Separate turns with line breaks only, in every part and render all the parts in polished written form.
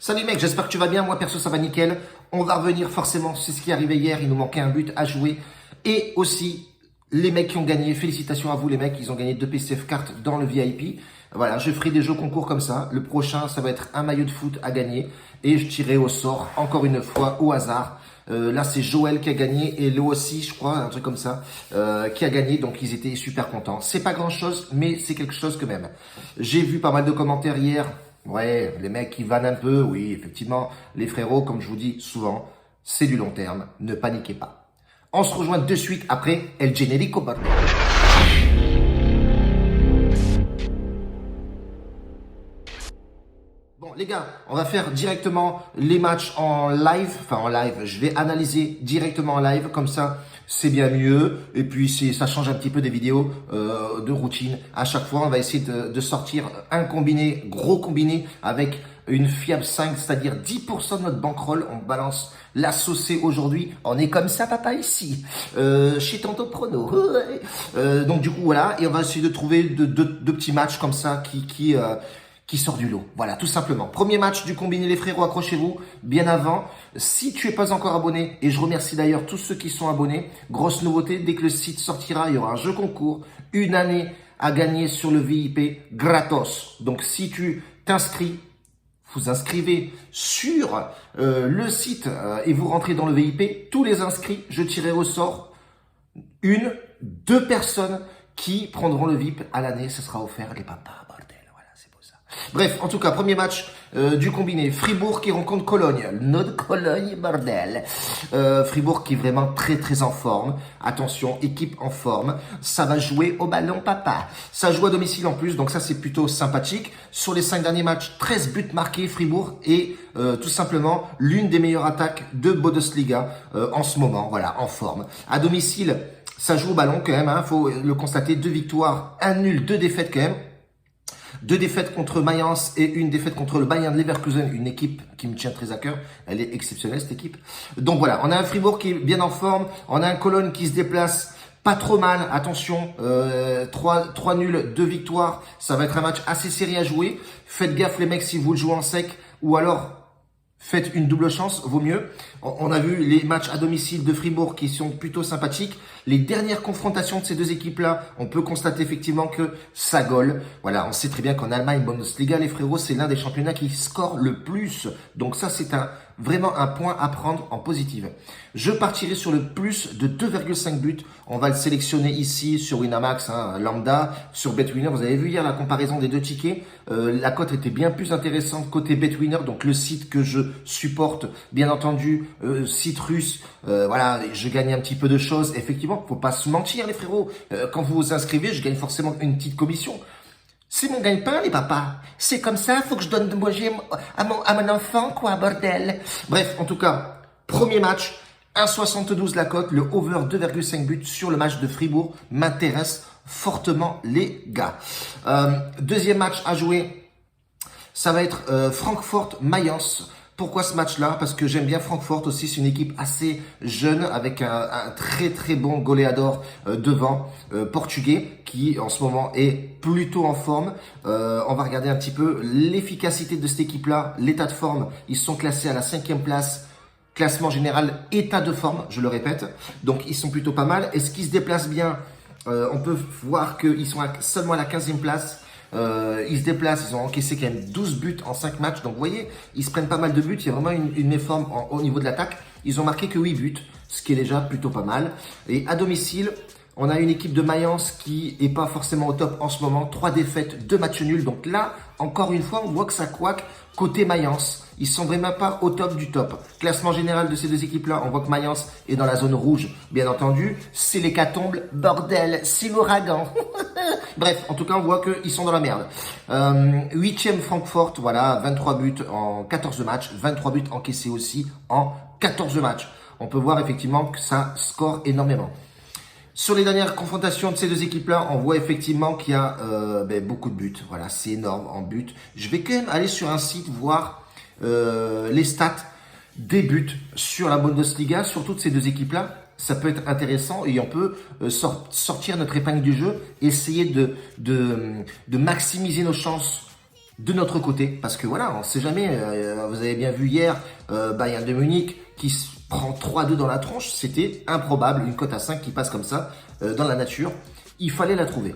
Salut mec, j'espère que tu vas bien. Moi perso ça va nickel. On va revenir forcément, c'est ce qui est arrivé hier. Il nous manquait un but à jouer. Et aussi, les mecs qui ont gagné, félicitations à vous les mecs, ils ont gagné 2 PCF cartes dans le VIP. Voilà, je ferai des jeux concours comme ça. Le prochain, ça va être un maillot de foot à gagner. Et je tirerai au sort, encore une fois, au hasard. Là, c'est Joël qui a gagné et Léo aussi, je crois, un truc comme ça, qui a gagné. Donc, ils étaient super contents. C'est pas grand-chose, mais c'est quelque chose quand même. J'ai vu pas mal de commentaires hier. Ouais, les mecs qui vannent un peu. Oui, effectivement, les frérots, comme je vous dis souvent, c'est du long terme. Ne paniquez pas. On se rejoint de suite après El Generico Bordel. Bon les gars, on va faire directement les matchs en live, je vais analyser directement en live, comme ça c'est bien mieux, et puis ça change un petit peu des vidéos de routine. À chaque fois on va essayer de sortir un combiné, gros combiné, avec une fiable 5, c'est-à-dire 10% de notre bankroll, on balance la saucée aujourd'hui, on est comme ça papa ici, chez Tanto Prono. Donc du coup voilà, et on va essayer de trouver deux petits matchs comme ça qui sort du lot. Voilà, tout simplement. Premier match du combiné les frérots, accrochez-vous bien avant. Si tu es pas encore abonné, et je remercie d'ailleurs tous ceux qui sont abonnés, grosse nouveauté, dès que le site sortira, il y aura un jeu concours, une année à gagner sur le VIP gratos. Donc si tu t'inscris, vous inscrivez sur le site et vous rentrez dans le VIP, tous les inscrits, je tirerai au sort deux personnes qui prendront le VIP à l'année. Ce sera offert les papas. Bref, en tout cas, premier match du combiné. Fribourg qui rencontre Cologne. Notre Cologne, bordel. Fribourg qui est vraiment très en forme. Attention, équipe en forme. Ça va jouer au ballon papa. Ça joue à domicile en plus, donc ça c'est plutôt sympathique. Sur les 5 derniers matchs, 13 buts marqués. Fribourg est tout simplement l'une des meilleures attaques de Bundesliga en ce moment. Voilà, en forme. À domicile, ça joue au ballon quand même. Hein, faut le constater. 2 victoires, 1 nul, 2 défaites quand même. 2 défaites contre Mayence et 1 défaite contre le Bayern Leverkusen, une équipe qui me tient très à cœur. Elle est exceptionnelle cette équipe. Donc voilà, on a un Fribourg qui est bien en forme, on a un Cologne qui se déplace pas trop mal, attention, 3 nuls, 2 victoires, ça va être un match assez serré à jouer. Faites gaffe les mecs si vous le jouez en sec ou alors faites une double chance, vaut mieux. On a vu les matchs à domicile de Fribourg qui sont plutôt sympathiques. Les dernières confrontations de ces deux équipes-là, on peut constater effectivement que ça gole. Voilà, on sait très bien qu'en Allemagne, Bundesliga, les frérots, c'est l'un des championnats qui score le plus. Donc ça, c'est vraiment un point à prendre en positive. Je partirai sur le plus de 2,5 buts. On va le sélectionner ici sur Winamax, hein, lambda, sur BetWinner. Vous avez vu hier la comparaison des deux tickets. La cote était bien plus intéressante côté BetWinner, donc le site que je supporte, bien entendu, site russe. Voilà, je gagne un petit peu de choses. Effectivement, faut pas se mentir les frérots. Quand vous vous inscrivez, je gagne forcément une petite commission. C'est mon gagne-pain, les papas. C'est comme ça, faut que je donne de manger à mon enfant, quoi, bordel. Bref, en tout cas, premier match, 1,72 la cote, le over 2,5 buts sur le match de Fribourg m'intéresse fortement, les gars. Deuxième match à jouer, ça va être Francfort-Mayence. Pourquoi ce match-là? Parce que j'aime bien Francfort aussi, c'est une équipe assez jeune avec un très bon goleador devant, portugais, qui en ce moment est plutôt en forme. On va regarder un petit peu l'efficacité de cette équipe-là, l'état de forme. Ils sont classés à la 5e place, classement général, état de forme, je le répète. Donc ils sont plutôt pas mal. Est-ce qu'ils se déplacent bien? On peut voir qu'ils sont seulement à la 15e place. Ils se déplacent, ils ont encaissé quand même 12 buts en 5 matchs. Donc vous voyez, ils se prennent pas mal de buts. Il y a vraiment une méforme au niveau de l'attaque. Ils ont marqué que 8 buts, ce qui est déjà plutôt pas mal. Et à domicile, on a une équipe de Mayence qui est pas forcément au top en ce moment. 3 défaites, 2 matchs nuls. Donc là, encore une fois, on voit que ça couac côté Mayence. Ils sont vraiment pas au top du top. Classement général de ces deux équipes-là, on voit que Mayence est dans la zone rouge, bien entendu. C'est l'hécatombe, bordel, c'est l'ouragan. Bref, en tout cas, on voit qu'ils sont dans la merde. 8e Francfort, voilà, 23 buts en 14 matchs. 23 buts encaissés aussi en 14 matchs. On peut voir effectivement que ça score énormément. Sur les dernières confrontations de ces deux équipes-là, on voit effectivement qu'il y a beaucoup de buts. Voilà, c'est énorme en buts. Je vais quand même aller sur un site voir les stats des buts sur la Bundesliga, sur toutes ces deux équipes-là. Ça peut être intéressant et on peut sortir notre épingle du jeu, essayer de maximiser nos chances de notre côté, parce que voilà, on ne sait jamais, vous avez bien vu hier, Bayern de Munich qui se prend 3-2 dans la tronche, c'était improbable, une cote à 5 qui passe comme ça dans la nature, il fallait la trouver.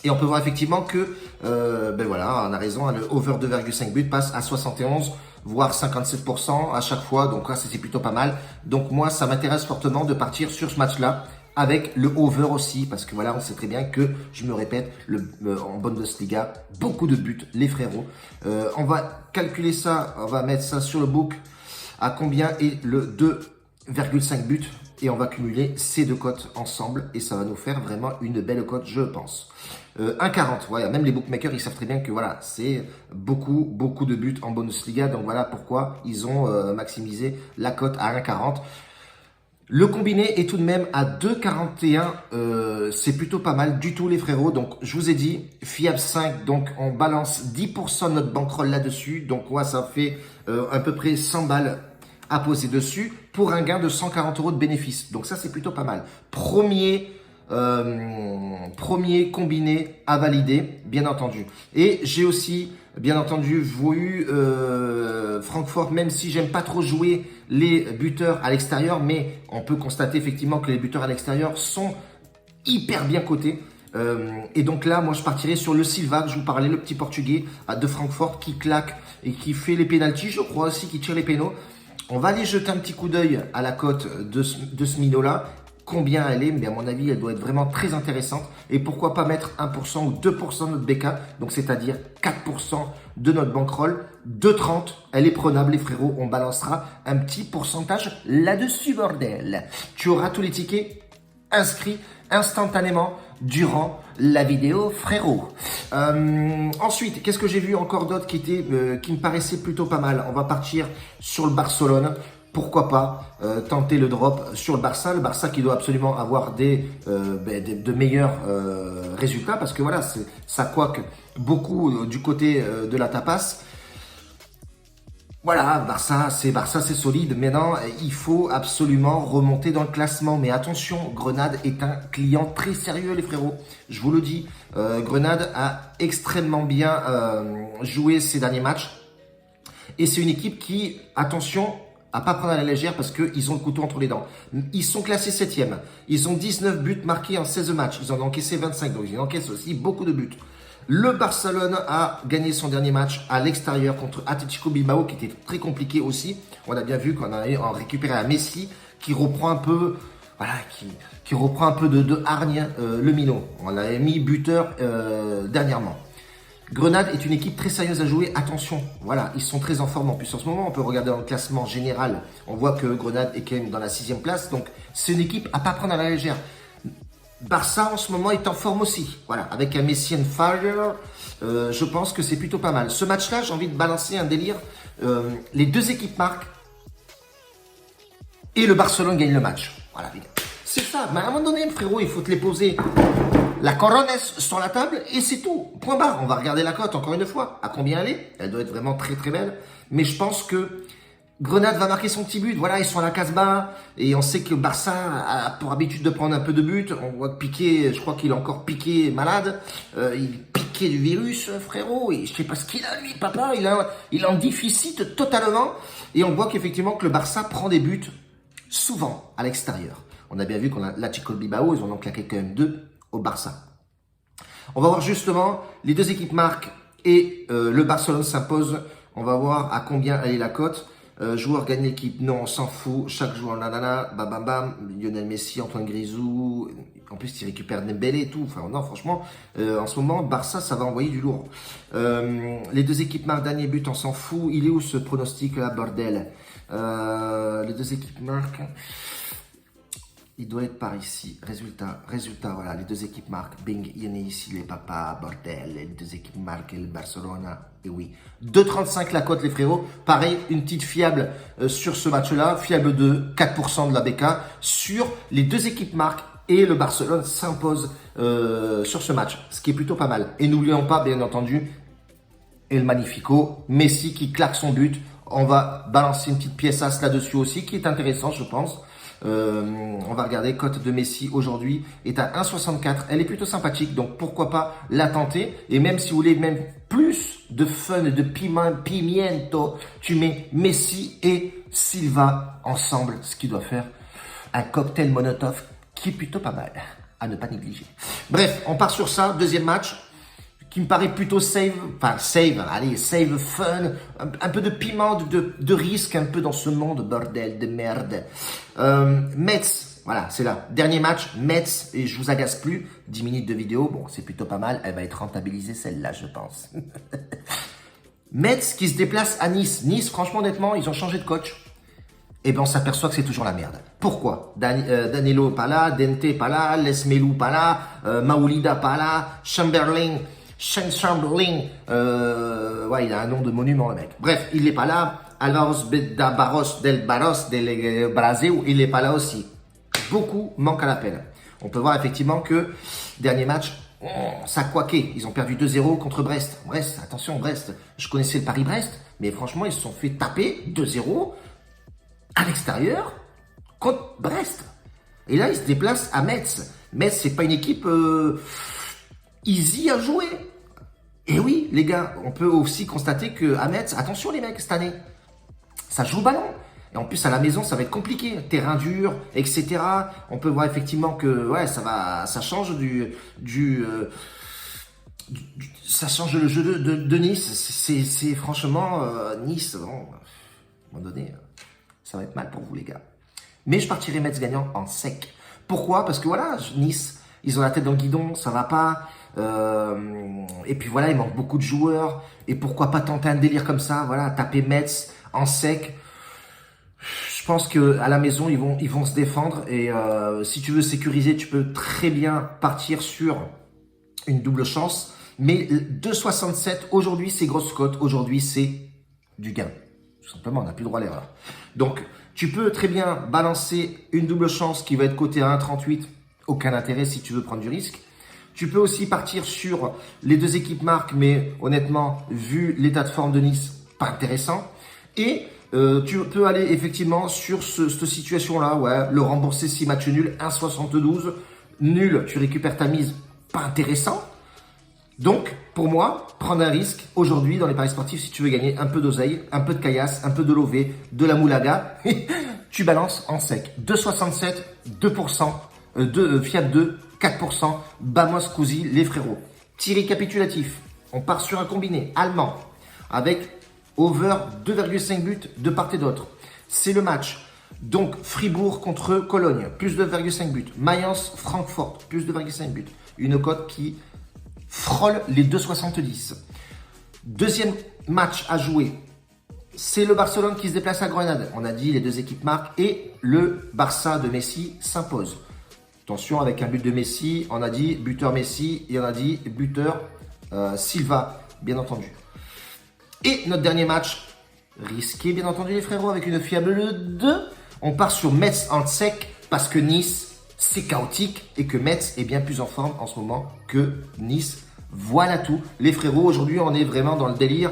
Et on peut voir effectivement que, ben voilà, on a raison, hein, le over 2,5 buts passe à 71, voire 57% à chaque fois, donc là c'était plutôt pas mal. Donc moi ça m'intéresse fortement de partir sur ce match-là, avec le over aussi, parce que voilà, on sait très bien que, je me répète, en Bundesliga, beaucoup de buts, les frérots. On va calculer ça, on va mettre ça sur le book, à combien est le 2,5 buts, et on va cumuler ces deux cotes ensemble, et ça va nous faire vraiment une belle cote, je pense. 1,40, ouais, même les bookmakers, ils savent très bien que voilà, c'est beaucoup de buts en Bundesliga, donc voilà pourquoi ils ont maximisé la cote à 1,40. Le combiné est tout de même à 2,41, c'est plutôt pas mal du tout les frérots. Donc je vous ai dit, fiable 5, donc on balance 10% de notre bankroll là-dessus. Donc moi ça fait à peu près 100 balles à poser dessus pour un gain de 140 € de bénéfice. Donc ça c'est plutôt pas mal. Premier combiné à valider, bien entendu. Et j'ai aussi, bien entendu, vu Francfort, même si j'aime pas trop jouer les buteurs à l'extérieur, mais on peut constater effectivement que les buteurs à l'extérieur sont hyper bien cotés. Et donc là, moi, je partirais sur le Silva, que je vous parlais, le petit Portugais de Francfort, qui claque et qui fait les pénaltys, je crois aussi, qui tire les pénaux. On va aller jeter un petit coup d'œil à la cote de ce minot-là. Combien elle est, mais à mon avis, elle doit être vraiment très intéressante. Et pourquoi pas mettre 1% ou 2% de notre BK, donc c'est-à-dire 4% de notre bankroll. 2,30, elle est prenable, les frérots. On balancera un petit pourcentage là-dessus, bordel. Tu auras tous les tickets inscrits instantanément durant la vidéo, frérot. Ensuite, qu'est-ce que j'ai vu encore d'autre qui me paraissait plutôt pas mal? On va partir sur le Barcelone. Pourquoi pas tenter le drop sur le Barça qui doit absolument avoir de meilleurs résultats, parce que voilà, ça coaque beaucoup du côté de la tapas. Voilà, Barça c'est solide. Maintenant, il faut absolument remonter dans le classement. Mais attention, Grenade est un client très sérieux, les frérots. Je vous le dis, Grenade a extrêmement bien joué ces derniers matchs. Et c'est une équipe qui, attention, à pas prendre à la légère, parce qu'ils ont le couteau entre les dents. Ils sont classés 7e. Ils ont 19 buts marqués en 16 matchs. Ils en ont encaissé 25, donc ils encaissent aussi beaucoup de buts. Le Barcelone a gagné son dernier match à l'extérieur contre Athletic Bilbao, qui était très compliqué aussi. On a bien vu qu'on a récupéré à Messi, qui reprend un peu, voilà, qui reprend un peu de hargne le minot. On l'avait mis buteur dernièrement. Grenade est une équipe très sérieuse à jouer. Attention, voilà, ils sont très en forme. En plus, en ce moment, on peut regarder dans le classement général. On voit que Grenade est quand même dans la 6e place. Donc, c'est une équipe à pas prendre à la légère. Barça, en ce moment, est en forme aussi. Voilà, avec un Messi and Fire, je pense que c'est plutôt pas mal. Ce match-là, j'ai envie de balancer un délire. Les deux équipes marquent et le Barcelone gagne le match. Voilà, les gars. C'est ça. Mais à un moment donné, frérot, il faut te les poser. La corones sur la table et c'est tout. Point barre. On va regarder la cote encore une fois. À combien elle est? Elle doit être vraiment très très belle. Mais je pense que Grenade va marquer son petit but. Voilà, ils sont à la Casbah. Et on sait que Barça a pour habitude de prendre un peu de but. On voit que Piqué, je crois qu'il a encore Piqué malade. Il piqué du virus, frérot. Et je sais pas ce qu'il a, lui, papa. Il est en déficit totalement. Et on voit qu'effectivement que le Barça prend des buts souvent à l'extérieur. On a bien vu qu'on a l'Athletic Bilbao. Ils en ont claqué quand même 2 au Barça. On va voir justement, les deux équipes marquent et le Barcelone s'impose. On va voir à combien elle est la cote. Joueur gagne l'équipe, non, on s'en fout. Chaque joueur, nanana, bam bam bam. Lionel Messi, Antoine Grisou. En plus, il récupère Dembélé et tout. Enfin, non, franchement, en ce moment, Barça, ça va envoyer du lourd. Les deux équipes marquent, dernier but, on s'en fout. Il est où ce pronostic là, bordel? Les deux équipes marquent. Il doit être par ici. Résultat, voilà, les deux équipes marquent. Bing, il y en a ici, les papas, bordel. Les deux équipes marquent, le Barcelone. Et oui. 2,35 la cote, les frérots. Pareil, une petite fiable sur ce match-là. Fiable de 4% de la BK sur les deux équipes marquent. Et le Barcelone s'impose sur ce match. Ce qui est plutôt pas mal. Et n'oublions pas, bien entendu, El Magnifico. Messi qui claque son but. On va balancer une petite pièce as là-dessus aussi, qui est intéressant, je pense. On va regarder, cote de Messi aujourd'hui est à 1,64. Elle est plutôt sympathique, donc pourquoi pas la tenter. Et même si vous voulez même plus de fun et de pimiento, tu mets Messi et Silva ensemble, ce qui doit faire un cocktail Molotov qui est plutôt pas mal, à ne pas négliger. Bref, on part sur ça, deuxième match, qui me paraît plutôt save fun, un peu de piment, de risque, un peu dans ce monde, bordel de merde. Metz, voilà, c'est là, dernier match, Metz, et je vous agace plus, 10 minutes de vidéo, bon, c'est plutôt pas mal, elle va être rentabilisée celle-là, je pense. Metz qui se déplace à Nice. Nice, franchement, honnêtement, ils ont changé de coach. Et ben on s'aperçoit que c'est toujours la merde. Pourquoi? Danilo pas là, Dente pas là, Lesmelou pas là, Maoulida pas là, Chamberlain, ouais, il a un nom de monument le mec. Bref, il n'est pas là. Alvaros del Brasil, il n'est pas là aussi. Beaucoup manquent à l'appel. On peut voir effectivement que dernier match, ça a coaqué. Ils ont perdu 2-0 contre Brest. Brest, attention Brest. Je connaissais le Paris-Brest, mais franchement ils se sont fait taper 2-0 à l'extérieur contre Brest. Et là, ils se déplacent à Metz. Metz, c'est pas une équipe easy à jouer. Et oui, les gars, on peut aussi constater qu'à Metz, attention les mecs, cette année, ça joue au ballon. Et en plus, à la maison, ça va être compliqué. Terrain dur, etc. On peut voir effectivement que ouais, ça change ça change le jeu de Nice. C'est franchement Nice, bon, à un moment donné, ça va être mal pour vous les gars. Mais je partirai Metz gagnant en sec. Pourquoi? Parce que voilà, Nice, ils ont la tête dans le guidon, ça va pas. Et puis voilà, il manque beaucoup de joueurs. Et pourquoi pas tenter un délire comme ça? Voilà, taper Metz en sec. Je pense que à la maison, ils vont se défendre. Et si tu veux sécuriser, tu peux très bien partir sur une double chance. Mais 2,67, aujourd'hui, c'est grosse cote. Aujourd'hui, c'est du gain. Tout simplement, on n'a plus le droit à l'erreur. Donc, tu peux très bien balancer une double chance qui va être cotée à 1,38. Aucun intérêt si tu veux prendre du risque. Tu peux aussi partir sur les deux équipes marques, mais honnêtement, vu l'état de forme de Nice, pas intéressant. Et tu peux aller effectivement sur cette situation-là, ouais, le rembourser 6 matchs nuls, 1,72. Nul, tu récupères ta mise, pas intéressant. Donc, pour moi, prendre un risque aujourd'hui dans les paris sportifs, si tu veux gagner un peu d'oseille, un peu de caillasse, un peu de lové, de la moulaga, tu balances en sec. 2,67, 2%, Fiat 2, 4%, Bamos Cousi, les frérots. Petit récapitulatif, on part sur un combiné allemand avec over 2,5 buts de part et d'autre. C'est le match. Donc, Fribourg contre Cologne, plus 2,5 buts. Mayence, Francfort, plus 2,5 buts. Une cote qui frôle les 2,70. Deuxième match à jouer, c'est le Barcelone qui se déplace à Grenade. On a dit les deux équipes marquent et le Barça de Messi s'impose. Attention avec un but de Messi, on a dit buteur Messi et on a dit buteur Silva, bien entendu. Et notre dernier match, risqué bien entendu les frérots avec une fiable 2. On part sur Metz en sec parce que Nice, c'est chaotique et que Metz est bien plus en forme en ce moment que Nice. Voilà tout. Les frérots, aujourd'hui, on est vraiment dans le délire.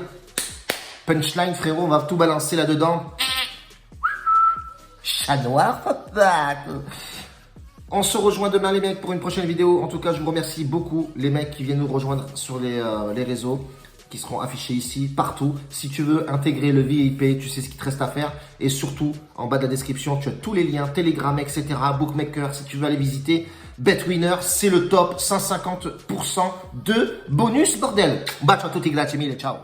Punchline, frérot, on va tout balancer là-dedans. Chat noir, papa. On se rejoint demain, les mecs, pour une prochaine vidéo. En tout cas, je vous remercie beaucoup, les mecs qui viennent nous rejoindre sur les réseaux, qui seront affichés ici, partout. Si tu veux intégrer le VIP, tu sais ce qu'il te reste à faire. Et surtout, en bas de la description, tu as tous les liens, Telegram, etc., Bookmaker, si tu veux aller visiter. BetWinner, c'est le top, 150% de bonus, bordel. Bacio a tutti, grazie mille, ciao.